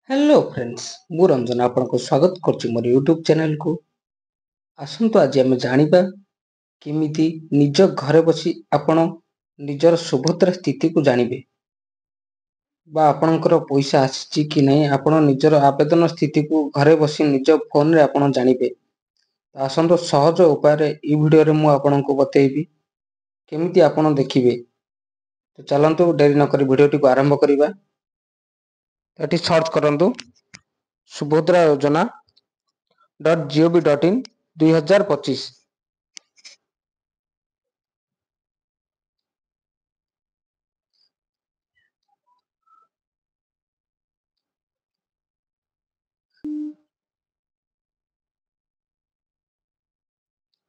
Hello friends मु रंजन आपको स्वागत करछि मोर यूट्यूब चैनल को। आसंतु आज आम जानिबा केमिति निज घरे बसी आपण निजर सुभद्रा स्थिति को जानिबे बा आपणकर पैसा आछि कि नै आपण निजर आवेदन स्थिति को घरे बसी निज फोन रे आपण जानिबे। आसंतु सहज उपाय रे ई वीडियो रे मु आपनको बतेइबी केमिति आपण देखिबे। तो चलंतु देरी न करी वीडियो टी को आरंभ करिबा। एटी सर्च करंतु सुभद्रा योजना .gov.in 2025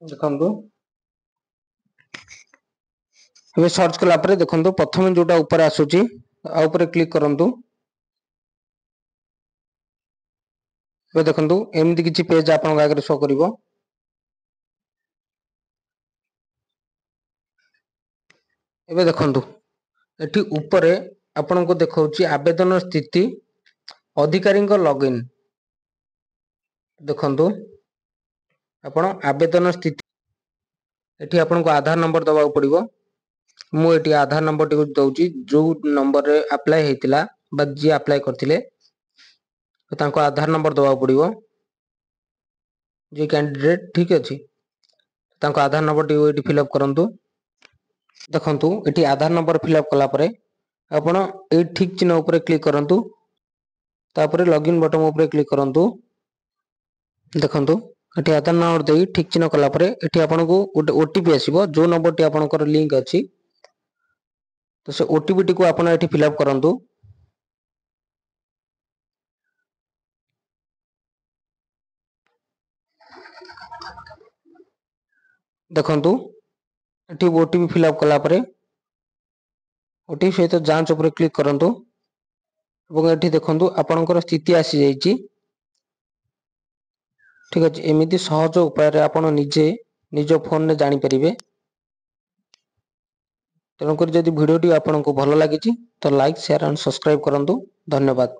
देखंतु हमें सर्च कला परे देखंतु प्रथम जोटा ऊपर आसुची आ ऊपर क्लिक करंतु। ए देखंतु एमती किछि पेज आपन आगे शो करिवो। एबे देखंतु एठी ऊपरे आपन को देखौची आवेदन स्थिति अधिकारी लॉगिन। देखंतु आपण आवेदन स्थिति एठी आपन को आधार नंबर दबा पड़िवो। मु एठी आधार नंबर टी दउची जो नंबर रे अप्लाई हेतिला बा जी अप्लाई करथिले तांको आधार नंबर दबा पड़िवो। जे कैंडिडेट ठीक अछि तांको आधार नंबर टी एठी फिल अप करंतु। देखंतु एठी आधार नंबर फिल अप कला परे आपण ए ठीक चिन्ह ऊपर क्लिक करंतु। तापरे लॉगिन बटन ऊपर क्लिक करंतु। देखंतु एठी आधार नंबर देई ठीक चिन्ह कला परे एठी आपन को गोटे ओटीपी आसीबो। जो नंबर टी आपनकर लिंक अछि तो से ओटीपी टी को आपण एठी फिल अप करंतु। देखंतु एठी ओटीपी फिल अप कला परे ओटीपी सहित जांच ऊपर क्लिक करंतु एवं एठी देखंतु आपनकर स्थिति आसी जाईची। ठीक अछि एमिति सहज उपाय रे आपण निजे निज फोन रे जानि परिबे। तेणुकर जदि वीडियो टी आपनको भलो लागिची तो लाइक शेयर एंड सब्सक्राइब करंतु। धन्यवाद।